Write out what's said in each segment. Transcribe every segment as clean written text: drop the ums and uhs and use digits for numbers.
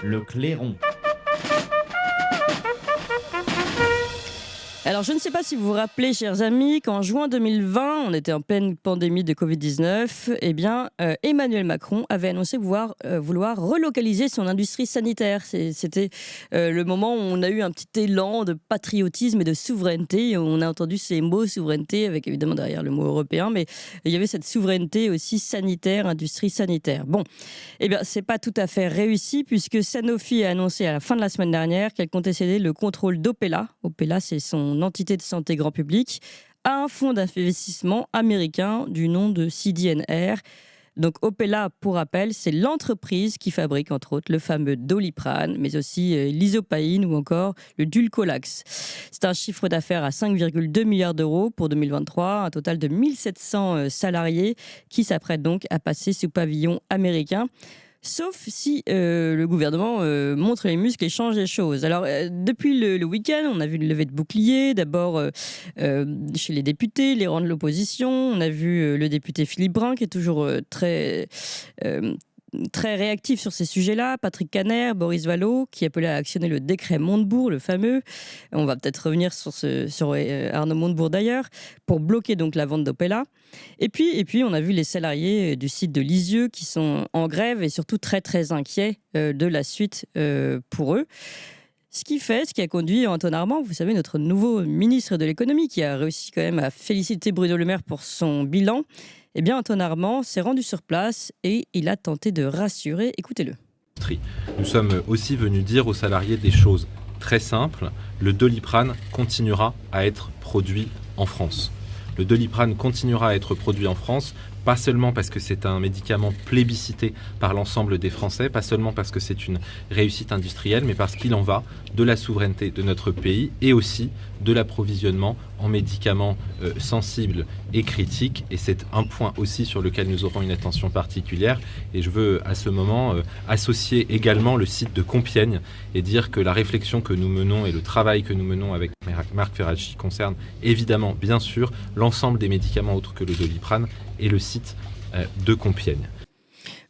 Le clairon. Alors, je ne sais pas si vous vous rappelez, chers amis, qu'en juin 2020, on était en pleine pandémie de Covid-19, eh bien, Emmanuel Macron avait annoncé vouloir relocaliser son industrie sanitaire. C'était le moment où on a eu un petit élan de patriotisme et de souveraineté. On a entendu ces mots, souveraineté, avec évidemment derrière le mot européen, mais il y avait cette souveraineté aussi sanitaire, industrie sanitaire. Bon, eh bien, c'est pas tout à fait réussi, puisque Sanofi a annoncé à la fin de la semaine dernière qu'elle comptait céder le contrôle d'Opella. Opella, c'est son entité de santé grand public, à un fonds d'investissement américain du nom de CD&R. Donc Opella, pour rappel, c'est l'entreprise qui fabrique entre autres le fameux Doliprane, mais aussi l'isopaïne ou encore le Dulcolax. C'est un chiffre d'affaires à 5,2 milliards d'euros pour 2023, un total de 1700 salariés qui s'apprêtent donc à passer sous pavillon américain. Sauf si le gouvernement montre les muscles et change les choses. Alors, depuis le week-end, on a vu une levée de boucliers, d'abord chez les députés, les rangs de l'opposition. On a vu le député Philippe Brun, qui est toujours très réactif sur ces sujets-là. Patrick Caner, Boris Vallaud, qui appelait à actionner le décret Montebourg, le fameux. On va peut-être revenir sur Arnaud Montebourg d'ailleurs, pour bloquer donc la vente d'Opella. Et puis, on a vu les salariés du site de Lisieux qui sont en grève et surtout très, très inquiets de la suite pour eux. Ce qui a conduit Antoine Armand, vous savez, notre nouveau ministre de l'économie, qui a réussi quand même à féliciter Bruno Le Maire pour son bilan. Eh bien, Antoine Armand s'est rendu sur place et il a tenté de rassurer. Écoutez-le. Nous sommes aussi venus dire aux salariés des choses très simples. Le Doliprane continuera à être produit en France. Le Doliprane continuera à être produit en France, pas seulement parce que c'est un médicament plébiscité par l'ensemble des Français, pas seulement parce que c'est une réussite industrielle, mais parce qu'il en va de la souveraineté de notre pays et aussi de l'approvisionnement en médicaments sensibles et critiques. Et c'est un point aussi sur lequel nous aurons une attention particulière. Et je veux à ce moment associer également le site de Compiègne et dire que la réflexion que nous menons et le travail que nous menons avec Marc Ferracci concerne évidemment, bien sûr, l'ensemble des médicaments autres que le Doliprane et le site de Compiègne.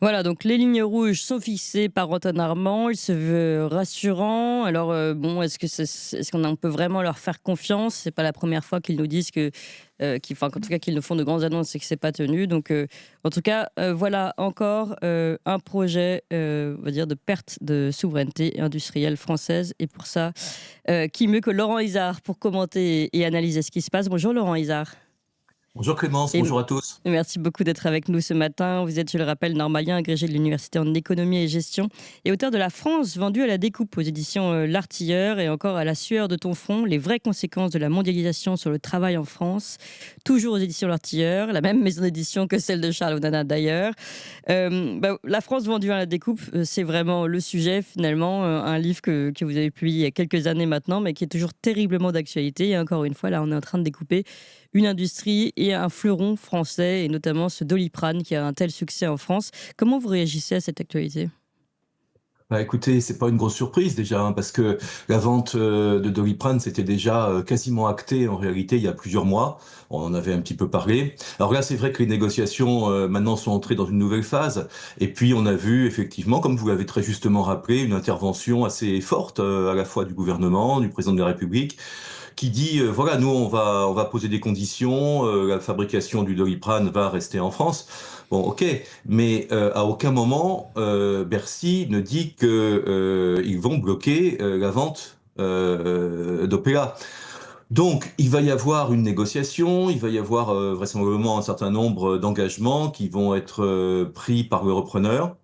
Voilà, donc les lignes rouges sont fixées par Antoine Armand. Il se veut rassurant. Alors, est-ce qu'on peut vraiment leur faire confiance ? C'est pas la première fois qu'ils nous disent qu'en tout cas, qu'ils nous font de grandes annonces et que c'est pas tenu. Donc, en tout cas, voilà encore un projet, on va dire, de perte de souveraineté industrielle française. Et pour ça, qui mieux que Laurent Izard pour commenter et analyser ce qui se passe. Bonjour Laurent Izard. Bonjour Clémence, bonjour à tous. Merci beaucoup d'être avec nous ce matin. Vous êtes, je le rappelle, normalien, agrégé de l'Université en économie et gestion et auteur de La France vendue à la découpe aux éditions L'Artilleur et encore à La sueur de ton front, les vraies conséquences de la mondialisation sur le travail en France, toujours aux éditions L'Artilleur, la même maison d'édition que celle de Charles Onana d'ailleurs. La France vendue à la découpe, c'est vraiment le sujet finalement, un livre que vous avez publié il y a quelques années maintenant, mais qui est toujours terriblement d'actualité. Et encore une fois, là, on est en train de découper une industrie et un fleuron français, et notamment ce Doliprane qui a un tel succès en France. Comment vous réagissez à cette actualité ? Écoutez, c'est pas une grosse surprise déjà, parce que la vente de Doliprane, c'était déjà quasiment acté en réalité il y a plusieurs mois. On en avait un petit peu parlé. Alors là, c'est vrai que les négociations maintenant sont entrées dans une nouvelle phase. Et puis, on a vu effectivement, comme vous l'avez très justement rappelé, une intervention assez forte à la fois du gouvernement, du président de la République, qui dit voilà, nous on va poser des conditions, la fabrication du Doliprane va rester en France. Bon, ok, mais à aucun moment Bercy ne dit que ils vont bloquer la vente d'Opella. Donc, il va y avoir une négociation, il va y avoir vraisemblablement un certain nombre d'engagements qui vont être pris par le repreneur.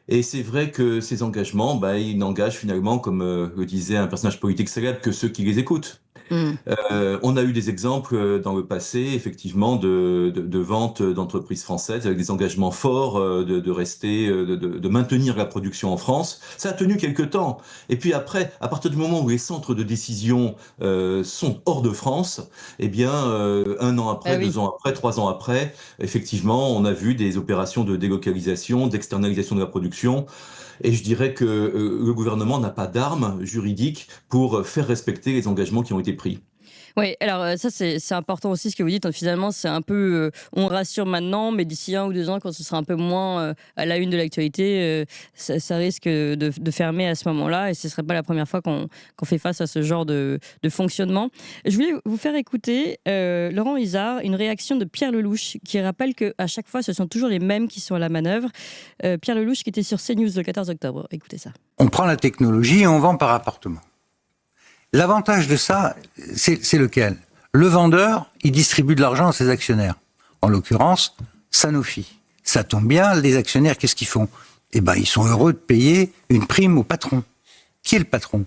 Et c'est vrai que ces engagements, ils n'engagent finalement, comme le disait un personnage politique célèbre, que ceux qui les écoutent. On a eu des exemples dans le passé, effectivement, de ventes d'entreprises françaises avec des engagements forts de rester, de maintenir la production en France. Ça a tenu quelque temps. Et puis après, à partir du moment où les centres de décision sont hors de France, eh bien, un an après, 2 ans après, 3 ans après, effectivement, on a vu des opérations de délocalisation, d'externalisation de la production. Et je dirais que le gouvernement n'a pas d'armes juridiques pour faire respecter les engagements qui ont été pris. Oui, alors ça c'est important aussi ce que vous dites. Finalement, c'est un peu, on rassure maintenant, mais d'ici 1 ou 2 ans, quand ce sera un peu moins à la une de l'actualité, ça risque de fermer à ce moment-là, et ce ne serait pas la première fois qu'on fait face à ce genre de fonctionnement. Je voulais vous faire écouter, Laurent Izard, une réaction de Pierre Lellouche, qui rappelle qu'à chaque fois, ce sont toujours les mêmes qui sont à la manœuvre. Pierre Lellouche qui était sur CNews le 14 octobre. Écoutez ça. On prend la technologie et on vend par appartement. L'avantage de ça, c'est lequel ? Le vendeur, il distribue de l'argent à ses actionnaires. En l'occurrence, Sanofi. Ça tombe bien, les actionnaires, qu'est-ce qu'ils font ? Eh ben, ils sont heureux de payer une prime au patron. Qui est le patron ?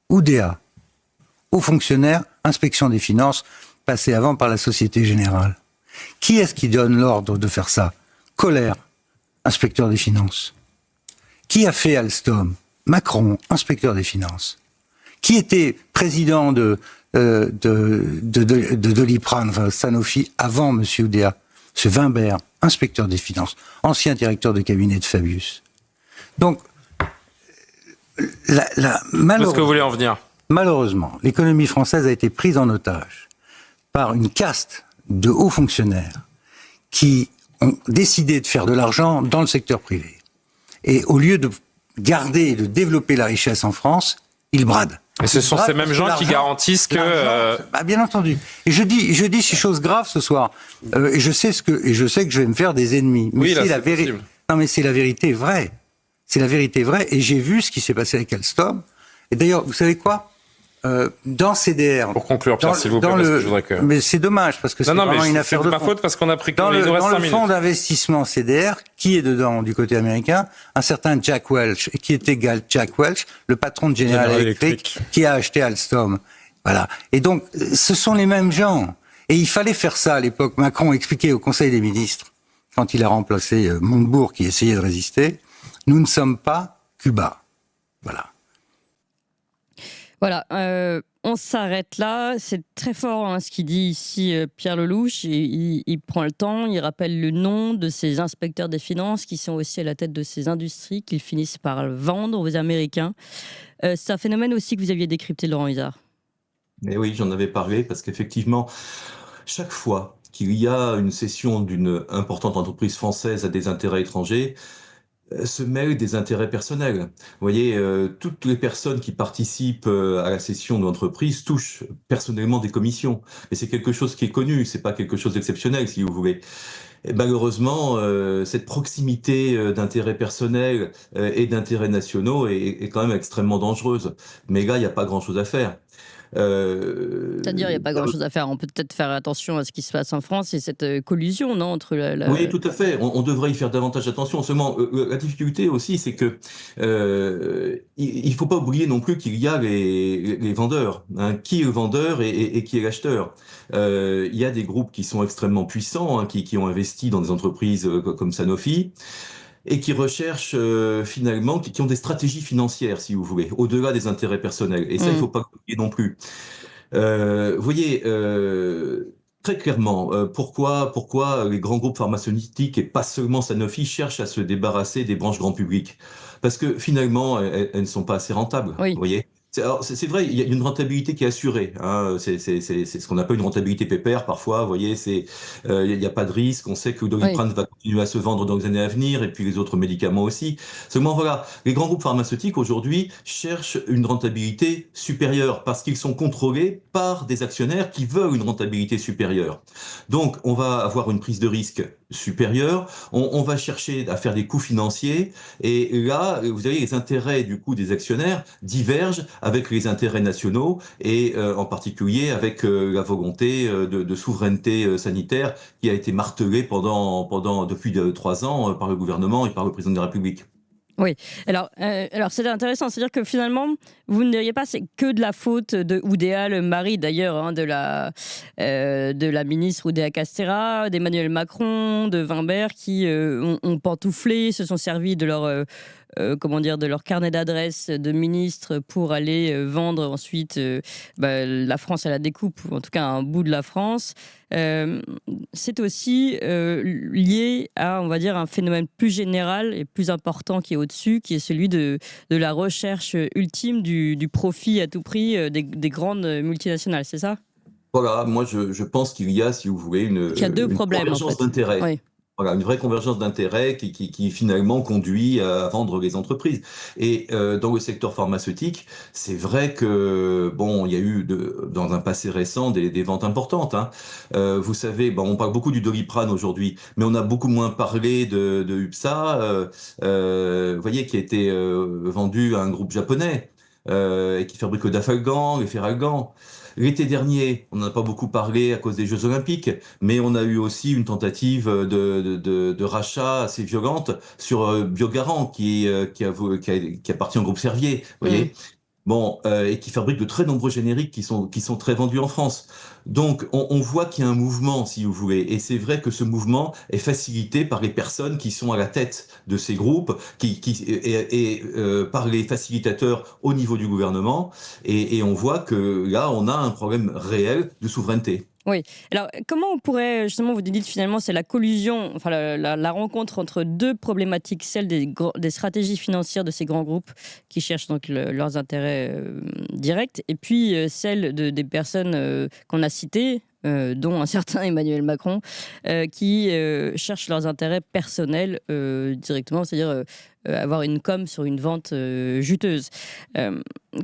Oudéa. Haut fonctionnaire, inspection des finances, passé avant par la Société Générale. Qui est-ce qui donne l'ordre de faire ça ? Colère, inspecteur des finances. Qui a fait Alstom ? Macron, inspecteur des finances. Qui était président de Doliprane, enfin Sanofi, avant M. Oudéa ? C'est Wimbert, inspecteur des finances, ancien directeur de cabinet de Fabius. Donc, Est-ce que vous voulez en venir ? Malheureusement, l'économie française a été prise en otage par une caste de hauts fonctionnaires qui ont décidé de faire de l'argent dans le secteur privé. Et au lieu de garder et de développer la richesse en France, ils bradent. Et ce sont ces mêmes gens qui garantissent que... Bien entendu. Et je dis ces choses graves ce soir. Et je sais que je vais me faire des ennemis. Mais oui, là, c'est la vérité. Non, mais c'est la vérité vraie. C'est la vérité vraie. Et j'ai vu ce qui s'est passé avec Alstom. Et d'ailleurs, vous savez quoi ? Dans CDR... Pour conclure, Pierre, s'il vous plaît, parce que je voudrais que... Mais c'est dommage, parce que c'est vraiment une affaire de fond. C'est ma faute, parce qu'on a pris... Dans le fonds d'investissement CDR, qui est dedans du côté américain ? Un certain Jack Welch. Et qui était Jack Welch, le patron de General Electric, qui a acheté Alstom. Voilà. Et donc, ce sont les mêmes gens. Et il fallait faire ça à l'époque. Macron expliquait au Conseil des ministres, quand il a remplacé Montebourg, qui essayait de résister, nous ne sommes pas Cuba. Voilà. Voilà, on s'arrête là. C'est très fort ce qu'il dit ici Pierre Lellouche. Il prend le temps, il rappelle le nom de ces inspecteurs des finances qui sont aussi à la tête de ces industries qu'ils finissent par vendre aux Américains. C'est un phénomène aussi que vous aviez décrypté, Laurent Izard. Mais oui, j'en avais parlé parce qu'effectivement, chaque fois qu'il y a une cession d'une importante entreprise française à des intérêts étrangers, se mêlent des intérêts personnels. Vous voyez, toutes les personnes qui participent à la cession de l'entreprise touchent personnellement des commissions. Et c'est quelque chose qui est connu, c'est pas quelque chose d'exceptionnel, si vous voulez. Et malheureusement, cette proximité d'intérêts personnels et d'intérêts nationaux est quand même extrêmement dangereuse. Mais là, il n'y a pas grand-chose à faire. C'est-à-dire, il n'y a pas grand-chose à faire. On peut peut-être faire attention à ce qui se passe en France et cette collusion, non, entre Oui, tout à fait. On devrait y faire davantage attention. Seulement, la difficulté aussi, c'est que il faut pas oublier non plus qu'il y a les vendeurs. Hein. Qui est le vendeur et qui est l'acheteur? Il y a des groupes qui sont extrêmement puissants, hein, qui ont investi dans des entreprises comme Sanofi, et qui recherchent finalement, qui ont des stratégies financières, si vous voulez, au-delà des intérêts personnels. Et ça, il faut pas oublier non plus. Vous voyez, très clairement, pourquoi les grands groupes pharmaceutiques et pas seulement Sanofi cherchent à se débarrasser des branches grand public? Parce que finalement, elles ne sont pas assez rentables. Oui. Vous voyez? C'est vrai, il y a une rentabilité qui est assurée. Hein. C'est ce qu'on appelle une rentabilité pépère parfois. Vous voyez, il n'y a pas de risque. On sait que le Doliprane va continuer à se vendre dans les années à venir, et puis les autres médicaments aussi. Seulement voilà, les grands groupes pharmaceutiques aujourd'hui cherchent une rentabilité supérieure parce qu'ils sont contrôlés par des actionnaires qui veulent une rentabilité supérieure. Donc on va avoir une prise de risque supérieure. On va chercher à faire des coûts financiers, et là, vous avez les intérêts du coup des actionnaires divergent avec les intérêts nationaux, et en particulier avec la volonté de souveraineté sanitaire qui a été martelée depuis 3 ans par le gouvernement et par le président de la République. Oui, alors c'est intéressant, c'est-à-dire que finalement, vous ne diriez pas c'est que de la faute de Oudéa, le mari d'ailleurs, hein, de la ministre Oudéa Castéra, d'Emmanuel Macron, de Wimbert, qui ont pantouflé, se sont servis de leur de leur carnet d'adresses de ministres pour aller vendre ensuite la France à la découpe, ou en tout cas un bout de la France. C'est aussi lié à, on va dire, un phénomène plus général et plus important qui est au-dessus, qui est celui de la recherche ultime du profit à tout prix des grandes multinationales, c'est ça ? Voilà, moi je pense qu'il y a, si vous voulez, Il y a deux problèmes, en convergence fait. d'intérêts. Oui. Voilà, une vraie convergence d'intérêts qui finalement conduit à vendre les entreprises. Et dans le secteur pharmaceutique, c'est vrai que bon, il y a eu dans un passé récent des ventes importantes. Hein. Vous savez, bon, on parle beaucoup du Doliprane aujourd'hui, mais on a beaucoup moins parlé de UPSA, vous voyez, qui a été vendu à un groupe japonais et qui fabrique le Dafalgan, les Feralgan. L'été dernier, on n'en a pas beaucoup parlé à cause des Jeux Olympiques, mais on a eu aussi une tentative de rachat assez violente sur Biogarant, qui appartient au groupe Servier, vous voyez. Bon, et qui fabrique de très nombreux génériques qui sont très vendus en France. Donc, on voit qu'il y a un mouvement, si vous voulez, et c'est vrai que ce mouvement est facilité par les personnes qui sont à la tête de ces groupes, par les facilitateurs au niveau du gouvernement, et on voit que là, on a un problème réel de souveraineté. Oui. Alors, comment on pourrait, justement, vous dites finalement, c'est la collusion, enfin la rencontre entre deux problématiques, celle des stratégies financières de ces grands groupes qui cherchent donc leurs intérêts directs, et puis celle des personnes qu'on a citées, dont un certain Emmanuel Macron, qui cherchent leurs intérêts personnels directement, c'est-à-dire avoir une com sur une vente juteuse.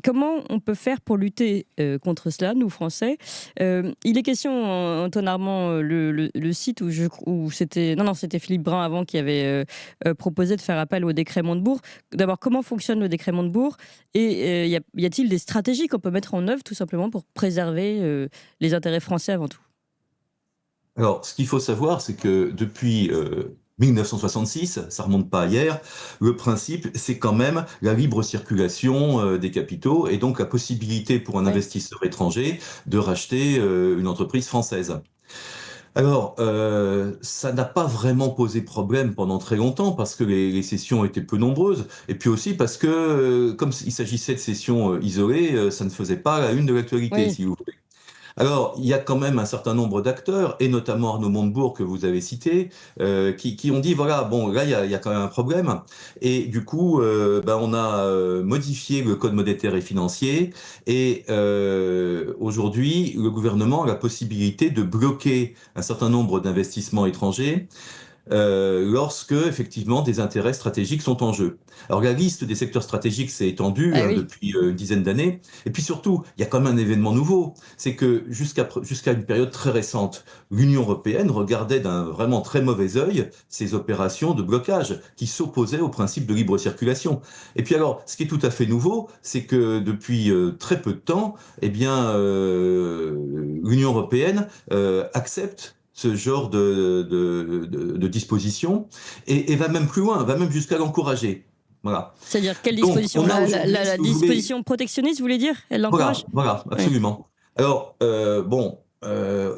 Comment on peut faire pour lutter contre cela, nous Français? Il est question, Antoine Armand, le site où c'était... Non, c'était Philippe Brun avant qui avait proposé de faire appel au décret Montebourg. D'abord, comment fonctionne le décret Montebourg? Et y a-t-il des stratégies qu'on peut mettre en œuvre tout simplement pour préserver les intérêts français avant tout? Alors, ce qu'il faut savoir, c'est que depuis 1966, ça remonte pas à hier, le principe, c'est quand même la libre circulation des capitaux et donc la possibilité pour un Oui. investisseur étranger de racheter une entreprise française. Alors, ça n'a pas vraiment posé problème pendant très longtemps parce que les cessions étaient peu nombreuses et puis aussi parce que, comme il s'agissait de cessions isolées, ça ne faisait pas la une de l'actualité, Oui. si vous voulez. Alors, il y a quand même un certain nombre d'acteurs, et notamment Arnaud Montebourg que vous avez cité, qui ont dit, voilà, bon, là, il y a quand même un problème. Et du coup, on a modifié le code monétaire et financier, et aujourd'hui, le gouvernement a la possibilité de bloquer un certain nombre d'investissements étrangers lorsque effectivement des intérêts stratégiques sont en jeu. Alors la liste des secteurs stratégiques s'est étendue Ah oui. depuis une dizaine d'années, et puis surtout, il y a quand même un événement nouveau, c'est que jusqu'à une période très récente, l'Union européenne regardait d'un vraiment très mauvais œil ces opérations de blocage qui s'opposaient au principe de libre circulation. Et puis alors, ce qui est tout à fait nouveau, c'est que depuis très peu de temps, eh bien, l'Union européenne accepte ce genre de disposition et va même plus loin, va même jusqu'à l'encourager. Voilà. C'est-à-dire quelle Donc, disposition? on a aujourd'hui, La si vous voulez, disposition protectionniste, vous voulez dire? Elle l'encourage? voilà, Oui. absolument. Alors,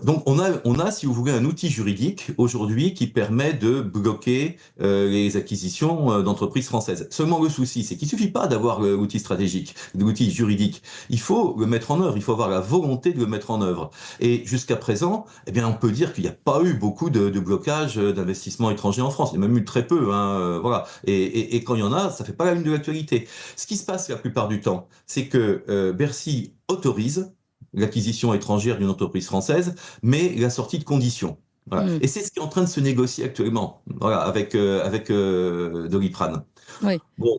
donc on a, si vous voulez, un outil juridique aujourd'hui qui permet de bloquer les acquisitions d'entreprises françaises. Seulement le souci, c'est qu'il suffit pas d'avoir l'outil stratégique, l'outil juridique. Il faut le mettre en œuvre, il faut avoir la volonté de le mettre en œuvre. Et jusqu'à présent, eh bien, on peut dire qu'il n'y a pas eu beaucoup de blocage d'investissements étrangers en France. Il y a même eu très peu, hein, voilà. Et quand il y en a, ça fait pas la une de l'actualité. Ce qui se passe la plupart du temps, c'est que Bercy autorise l'acquisition étrangère d'une entreprise française, mais la sortie de conditions. Voilà. Et c'est ce qui est en train de se négocier actuellement, voilà, avec Doliprane. Oui. Bon,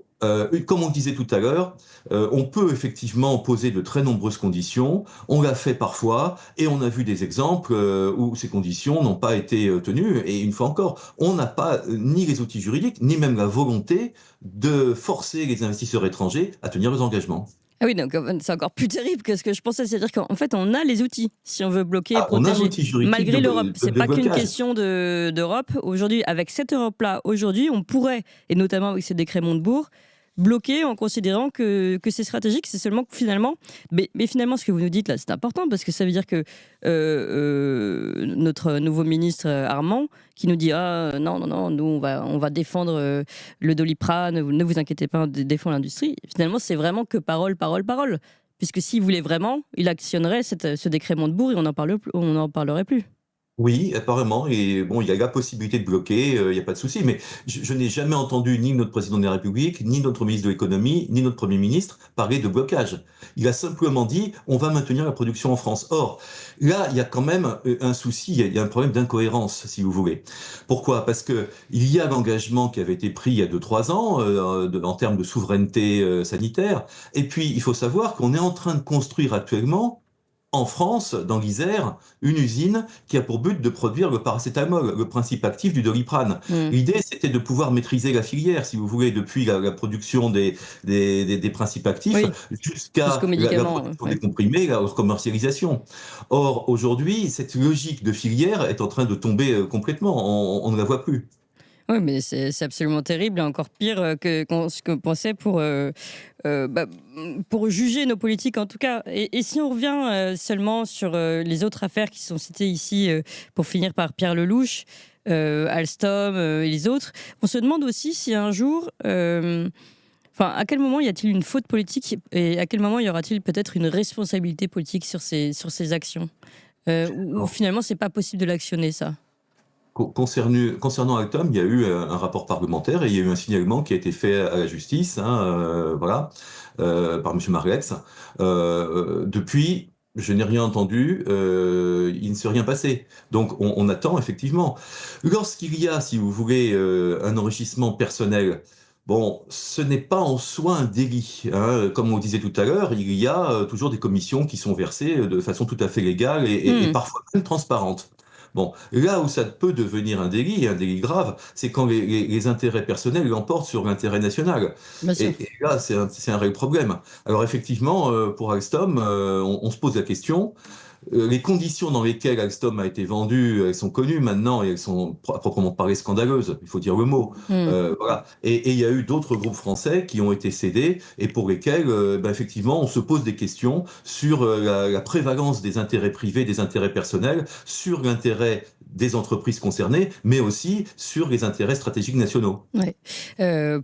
comme on disait tout à l'heure, on peut effectivement poser de très nombreuses conditions. On l'a fait parfois, et on a vu des exemples où ces conditions n'ont pas été tenues. Et une fois encore, on n'a pas ni les outils juridiques, ni même la volonté de forcer les investisseurs étrangers à tenir leurs engagements. Ah oui, donc c'est encore plus terrible que ce que je pensais. C'est-à-dire qu'en fait, on a les outils si on veut bloquer et On a un protéger. outil juridique Malgré l'Europe, c'est pas qu'une blocage. question d'Europe. Aujourd'hui, avec cette Europe-là, aujourd'hui, on pourrait, et notamment avec ces décrets Montebourg, bloquer en considérant que c'est stratégique. C'est seulement que finalement, mais finalement, ce que vous nous dites là, c'est important parce que ça veut dire que notre nouveau ministre Armand, qui nous dit non, nous on va défendre le Doliprane, ne vous inquiétez pas, on défend l'industrie. Finalement, c'est vraiment que parole. Puisque s'il voulait vraiment, il actionnerait ce décret Montebourg et on n'en parlerait plus. Oui, apparemment, et bon, il y a la possibilité de bloquer, il n'y a pas de souci, mais je n'ai jamais entendu ni notre président de la République, ni notre ministre de l'économie, ni notre Premier ministre parler de blocage. Il a simplement dit, on va maintenir la production en France. Or, là, il y a quand même un souci, il y a un problème d'incohérence, si vous voulez. Pourquoi? Parce que il y a l'engagement qui avait été pris il y a 2-3 ans, en termes de souveraineté sanitaire, et puis il faut savoir qu'on est en train de construire actuellement en France, dans l'Isère, une usine qui a pour but de produire le paracétamol, le principe actif du Doliprane. Mm. L'idée, c'était de pouvoir maîtriser la filière, si vous voulez, depuis la production des principes actifs Oui, jusqu'à jusqu'aux la médicaments. production Ouais. des comprimés, leur commercialisation. Or, aujourd'hui, cette logique de filière est en train de tomber complètement. On ne la voit plus. Oui, mais c'est absolument terrible et encore pire ce qu'on pensait pour juger nos politiques en tout cas. Et si on revient seulement sur les autres affaires qui sont citées ici pour finir par Pierre Lelouch, Alstom et les autres, on se demande aussi si un jour... à quel moment y a-t-il une faute politique et à quel moment y aura-t-il peut-être une responsabilité politique sur ces actions ou finalement c'est pas possible de l'actionner ça. Concernant Alstom, il y a eu un rapport parlementaire et il y a eu un signalement qui a été fait à la justice, hein, voilà, par M. Marlex. Depuis, je n'ai rien entendu, il ne s'est rien passé. Donc on attend effectivement. Lorsqu'il y a, si vous voulez, un enrichissement personnel, bon, ce n'est pas en soi un délit, hein. Comme on disait tout à l'heure, il y a toujours des commissions qui sont versées de façon tout à fait légale et Hmm, parfois même transparente. Bon, là où ça peut devenir un délit, et un délit grave, c'est quand les intérêts personnels l'emportent sur l'intérêt national. bien sûr. Et là, c'est un réel problème. Alors effectivement, pour Alstom, on se pose la question. Les conditions dans lesquelles Alstom a été vendu, elles sont connues maintenant et elles sont à proprement parler scandaleuses, il faut dire le mot. Hmm. Voilà. Et il y a eu d'autres groupes français qui ont été cédés et pour lesquels, effectivement, on se pose des questions sur la prévalence des intérêts privés, des intérêts personnels, sur l'intérêt des entreprises concernées, mais aussi sur les intérêts stratégiques nationaux. Ouais.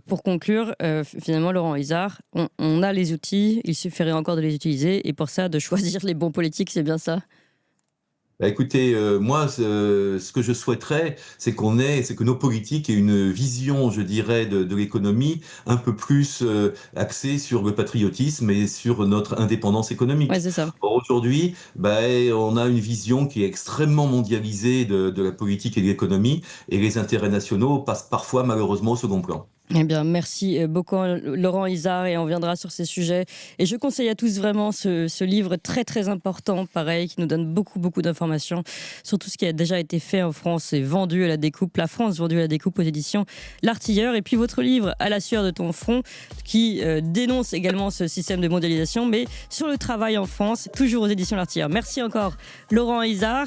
Pour conclure, finalement, Laurent Isard, on a les outils, il suffirait encore de les utiliser et pour ça, de choisir les bons politiques, c'est bien ça? Bah, écoutez, moi, ce que je souhaiterais, c'est que nos politiques aient une vision, je dirais, de l'économie un peu plus axée sur le patriotisme et sur notre indépendance Ouais, économique. c'est ça. Or, aujourd'hui, bah, on a une vision qui est extrêmement mondialisée de la politique et de l'économie, et les intérêts nationaux passent parfois malheureusement au second plan. Eh bien, merci beaucoup, Laurent Isard, et on viendra sur ces sujets. Et je conseille à tous vraiment ce livre très, très important, pareil, qui nous donne beaucoup, beaucoup d'informations sur tout ce qui a déjà été fait en France et vendu à la découpe. La France vendue à la découpe aux éditions L'Artilleur. Et puis votre livre, À la sueur de ton front, qui dénonce également ce système de mondialisation, mais sur le travail en France, toujours aux éditions L'Artilleur. Merci encore, Laurent Isard.